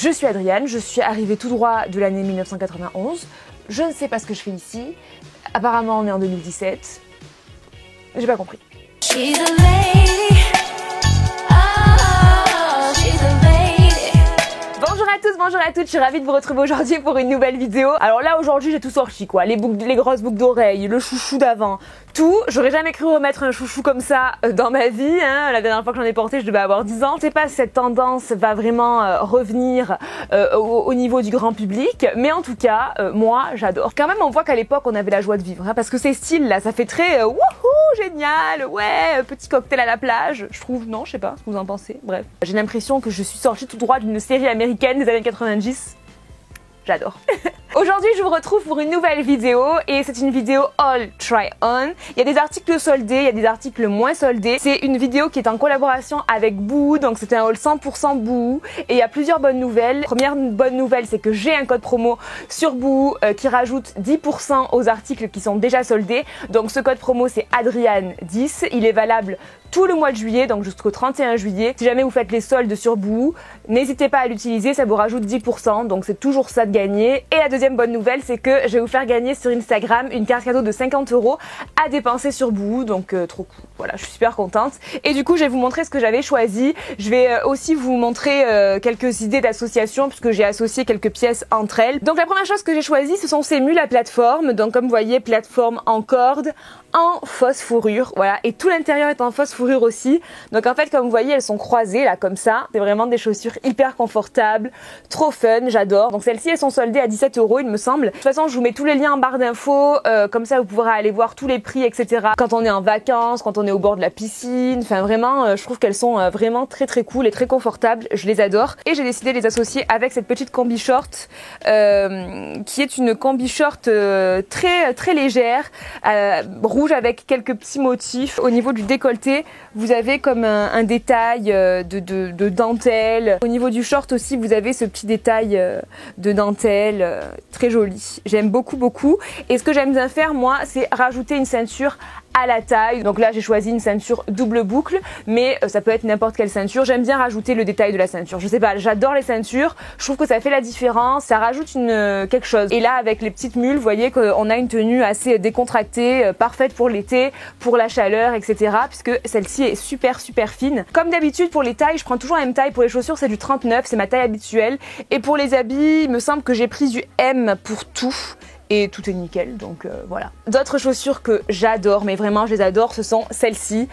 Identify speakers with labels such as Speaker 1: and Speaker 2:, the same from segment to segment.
Speaker 1: Je suis Adriane, je suis arrivée tout droit de l'année 1991. Je ne sais pas ce que je fais ici. Apparemment, on est en 2017. J'ai pas compris. Bonjour à toutes, je suis ravie de vous retrouver aujourd'hui pour une nouvelle vidéo. Alors là aujourd'hui j'ai tout sorti quoi, les grosses boucles d'oreilles, le chouchou d'avant, tout. J'aurais jamais cru remettre un chouchou comme ça dans ma vie, hein. La dernière fois que j'en ai porté je devais avoir 10 ans. Je sais pas si cette tendance va vraiment revenir au niveau du grand public, mais en tout cas moi j'adore. Quand même on voit qu'à l'époque on avait la joie de vivre, hein, parce que ces styles là ça fait très wouhou génial, ouais, petit cocktail à la plage, je trouve, non je sais pas ce que vous en pensez, bref. J'ai l'impression que je suis sortie tout droit d'une série américaine des années 90. J'adore. Aujourd'hui, je vous retrouve pour une nouvelle vidéo et c'est une vidéo All Try On. Il y a des articles soldés, il y a des articles moins soldés. C'est une vidéo qui est en collaboration avec Boohoo, donc c'est un haul 100% Boohoo et il y a plusieurs bonnes nouvelles. Première bonne nouvelle, c'est que j'ai un code promo sur Boohoo qui rajoute 10% aux articles qui sont déjà soldés. Donc ce code promo c'est Adriane10, il est valable tout le mois de juillet, donc jusqu'au 31 juillet. Si jamais vous faites les soldes sur Boohoo, n'hésitez pas à l'utiliser, ça vous rajoute 10%, donc c'est toujours ça de gagner. Et la deuxième bonne nouvelle, c'est que je vais vous faire gagner sur Instagram une carte cadeau de 50 € à dépenser sur Boohoo, donc trop cool. Voilà, je suis super contente. Et du coup, je vais vous montrer ce que j'avais choisi. Je vais aussi vous montrer quelques idées d'association, puisque j'ai associé quelques pièces entre elles. Donc la première chose que j'ai choisie, ce sont ces mules à plateforme. Donc comme vous voyez, plateforme en corde, en fausse fourrure, voilà, et tout l'intérieur est en fausse fourrure aussi. Donc en fait, comme vous voyez, elles sont croisées là comme ça. C'est vraiment des chaussures hyper confortables, trop fun, j'adore. Donc celles-ci, elles sont soldées à 17 € il me semble. De toute façon, je vous mets tous les liens en barre d'infos, comme ça vous pourrez aller voir tous les prix, etc. Quand on est en vacances, quand on est au bord de la piscine, enfin vraiment, je trouve qu'elles sont vraiment très très cool et très confortables. Je les adore. Et j'ai décidé de les associer avec cette petite combi short, qui est une combi short très très légère, rouge avec quelques petits motifs. Au niveau du décolleté, vous avez comme un détail de dentelle. Au niveau du short aussi, vous avez ce petit détail de dentelle très joli. J'aime beaucoup beaucoup. Et ce que j'aime bien faire moi, c'est rajouter une ceinture à la taille. Donc là j'ai choisi une ceinture double boucle, mais ça peut être n'importe quelle ceinture. J'aime bien rajouter le détail de la ceinture. Je sais pas, j'adore les ceintures. Je trouve que ça fait la différence, ça rajoute quelque chose. Et là avec les petites mules, vous voyez qu'on a une tenue assez décontractée, parfaite pour l'été, pour la chaleur, etc. Puisque celle-ci est super super fine. Comme d'habitude pour les tailles, je prends toujours la même taille. Pour les chaussures c'est du 39, c'est ma taille habituelle. Et pour les habits, il me semble que j'ai pris du M pour tout. Et tout est nickel, donc voilà. D'autres chaussures que j'adore, mais vraiment je les adore, ce sont celles-ci.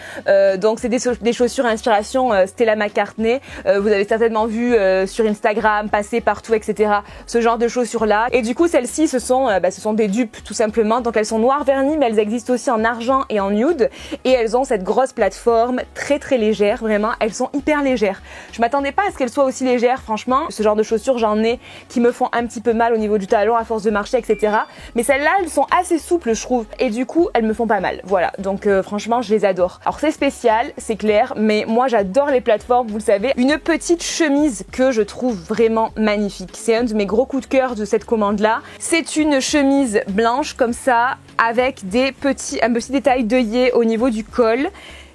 Speaker 1: Donc c'est des chaussures à inspiration Stella McCartney. Vous avez certainement vu sur Instagram, passer partout, etc. ce genre de chaussures-là. Et du coup celles-ci, ce sont des dupes tout simplement. Donc elles sont noires vernies, mais elles existent aussi en argent et en nude. Et elles ont cette grosse plateforme très très légère, vraiment. Elles sont hyper légères. Je m'attendais pas à ce qu'elles soient aussi légères, franchement. Ce genre de chaussures, j'en ai qui me font un petit peu mal au niveau du talon à force de marcher, etc. Mais celles-là, elles sont assez souples, je trouve. Et du coup, elles me font pas mal. Voilà. Donc franchement, je les adore. Alors c'est spécial, c'est clair, mais moi j'adore les plateformes, vous le savez. Une petite chemise que je trouve vraiment magnifique. C'est un de mes gros coups de cœur de cette commande-là. C'est une chemise blanche comme ça, avec un petit détail d'œillet au niveau du col,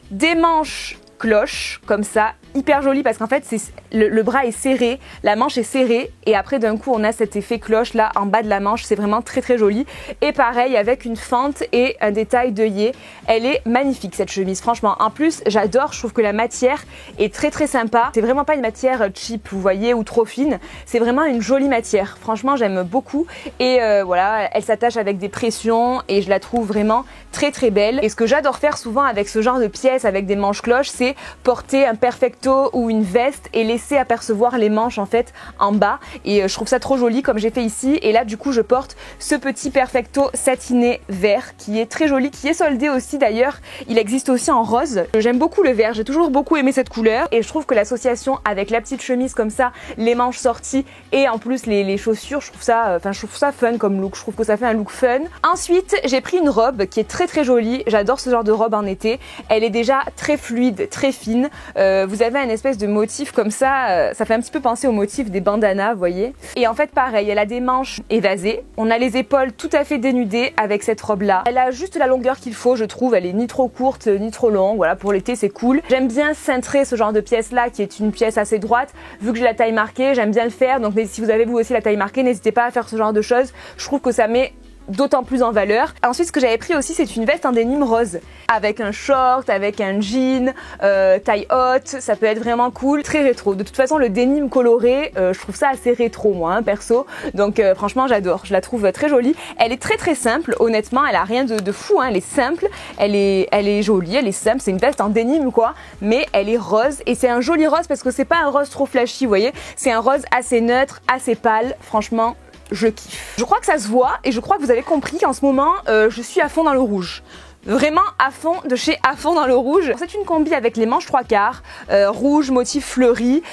Speaker 1: des manches cloche comme ça, hyper joli parce qu'en fait le bras est serré, la manche est serrée et après d'un coup on a cet effet cloche là en bas de la manche, c'est vraiment très très joli. Et pareil avec une fente et un détail d'œillet, elle est magnifique cette chemise franchement. En plus j'adore, je trouve que la matière est très très sympa, c'est vraiment pas une matière cheap vous voyez ou trop fine, c'est vraiment une jolie matière, franchement j'aime beaucoup. Et voilà, elle s'attache avec des pressions et je la trouve vraiment très très belle. Et ce que j'adore faire souvent avec ce genre de pièces avec des manches cloches, c'est porter un perfecto ou une veste et laisser apercevoir les manches en fait en bas. Et je trouve ça trop joli comme j'ai fait ici. Et là du coup je porte ce petit perfecto satiné vert qui est très joli, qui est soldé aussi d'ailleurs. Il existe aussi en rose. J'aime beaucoup le vert, j'ai toujours beaucoup aimé cette couleur. Et je trouve que l'association avec la petite chemise comme ça, les manches sorties et en plus les chaussures, je trouve ça fun comme look. Je trouve que ça fait un look fun. Ensuite j'ai pris une robe qui est très très jolie. J'adore ce genre de robe en été. Elle est déjà très fluide, très fine. Vous avez avait un espèce de motif comme ça, ça fait un petit peu penser au motif des bandanas, vous voyez. Et en fait pareil, elle a des manches évasées, on a les épaules tout à fait dénudées avec cette robe là. Elle a juste la longueur qu'il faut, je trouve, elle est ni trop courte ni trop longue, voilà, pour l'été c'est cool. J'aime bien cintrer ce genre de pièce là qui est une pièce assez droite, vu que j'ai la taille marquée, j'aime bien le faire, donc si vous avez vous aussi la taille marquée, n'hésitez pas à faire ce genre de choses, je trouve que ça met d'autant plus en valeur. Ensuite, ce que j'avais pris aussi, c'est une veste en dénime rose avec un short, avec un jean, taille haute, ça peut être vraiment cool, très rétro. De toute façon, le dénime coloré, je trouve ça assez rétro moi, hein, perso. Donc franchement, j'adore, je la trouve très jolie. Elle est très simple, honnêtement, elle a rien de fou, hein. Elle est simple, elle est jolie, elle est simple, c'est une veste en dénime quoi, mais elle est rose et c'est un joli rose parce que c'est pas un rose trop flashy, vous voyez, c'est un rose assez neutre, assez pâle, franchement. Je kiffe. Je crois que ça se voit et je crois que vous avez compris qu'en ce moment, je suis à fond dans le rouge. Vraiment à fond de chez à fond dans le rouge. C'est une combi avec les manches 3/4, rouge, motif fleuri.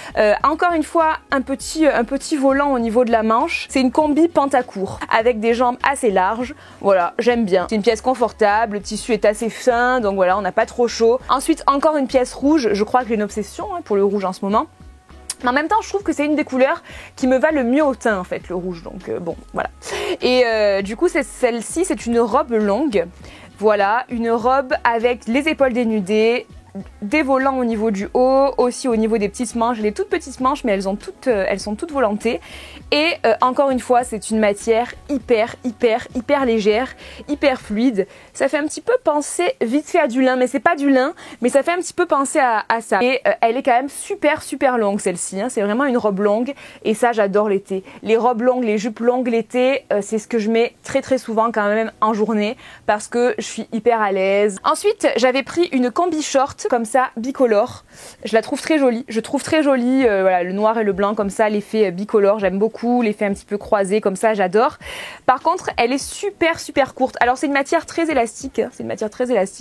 Speaker 1: Encore une fois, un petit volant au niveau de la manche. C'est une combi pantacourt avec des jambes assez larges. Voilà, j'aime bien. C'est une pièce confortable, le tissu est assez fin, donc voilà, on n'a pas trop chaud. Ensuite, encore une pièce rouge. Je crois que j'ai une obsession hein, pour le rouge en ce moment. Mais en même temps, je trouve que c'est une des couleurs qui me va le mieux au teint en fait, le rouge. Donc bon, voilà. Et du coup, celle-ci, c'est une robe longue. Voilà, une robe avec les épaules dénudées, des volants au niveau du haut, aussi au niveau des petites manches, les toutes petites manches mais elles sont toutes volantées et encore une fois c'est une matière hyper légère, hyper fluide, ça fait un petit peu penser vite fait à du lin mais c'est pas du lin mais ça fait un petit peu penser à ça et elle est quand même super longue celle-ci, hein. C'est vraiment une robe longue et ça j'adore l'été, les robes longues, les jupes longues l'été c'est ce que je mets très souvent quand même en journée parce que je suis hyper à l'aise. Ensuite j'avais pris une combi short comme ça bicolore, je la trouve très jolie, voilà, le noir et le blanc comme ça, l'effet bicolore, j'aime beaucoup, l'effet un petit peu croisé comme ça, j'adore. Par contre elle est super courte, alors c'est une matière très élastique,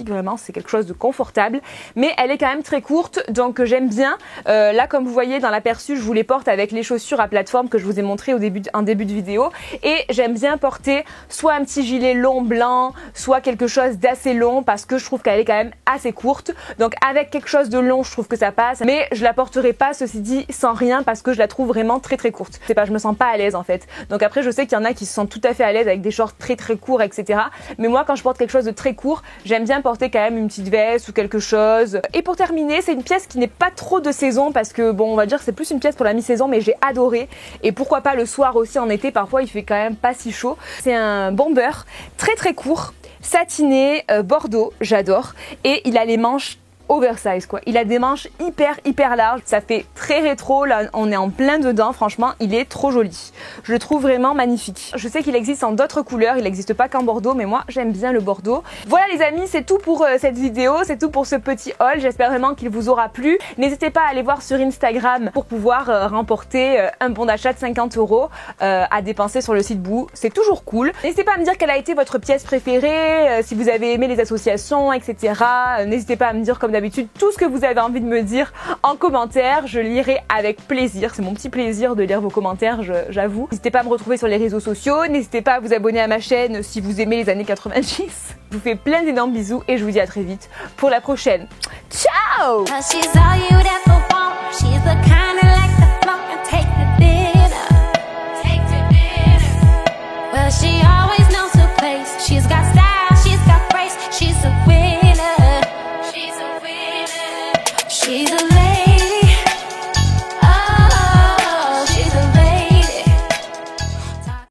Speaker 1: vraiment c'est quelque chose de confortable, mais elle est quand même très courte donc j'aime bien. Là comme vous voyez dans l'aperçu je vous les porte avec les chaussures à plateforme que je vous ai montré en début de vidéo et j'aime bien porter soit un petit gilet long blanc, soit quelque chose d'assez long parce que je trouve qu'elle est quand même assez courte. Donc avec quelque chose de long, je trouve que ça passe, mais je la porterai pas, ceci dit, sans rien parce que je la trouve vraiment très courte. C'est pas, je me sens pas à l'aise en fait. Donc après, je sais qu'il y en a qui se sentent tout à fait à l'aise avec des shorts très courts, etc. Mais moi, quand je porte quelque chose de très court, j'aime bien porter quand même une petite veste ou quelque chose. Et pour terminer, c'est une pièce qui n'est pas trop de saison parce que bon, on va dire que c'est plus une pièce pour la mi-saison, mais j'ai adoré. Et pourquoi pas le soir aussi en été, parfois il fait quand même pas si chaud. C'est un bomber très court, satiné, bordeaux, j'adore. Et il a les manches oversize quoi. Il a des manches hyper larges, ça fait très rétro, là on est en plein dedans, franchement il est trop joli. Je le trouve vraiment magnifique. Je sais qu'il existe en d'autres couleurs, il n'existe pas qu'en bordeaux, mais moi j'aime bien le bordeaux. Voilà les amis, c'est tout pour cette vidéo, c'est tout pour ce petit haul, j'espère vraiment qu'il vous aura plu. N'hésitez pas à aller voir sur Instagram pour pouvoir remporter un bon d'achat de 50 € à dépenser sur le site Boo, c'est toujours cool. N'hésitez pas à me dire quelle a été votre pièce préférée, si vous avez aimé les associations, etc. N'hésitez pas à me dire comme d'habitude tout ce que vous avez envie de me dire en commentaire, je lirai avec plaisir, c'est mon petit plaisir de lire vos commentaires, j'avoue. N'hésitez pas à me retrouver sur les réseaux sociaux, n'hésitez pas à vous abonner à ma chaîne si vous aimez les années 90. Je vous fais plein d'énormes bisous et je vous dis à très vite pour la prochaine. Ciao!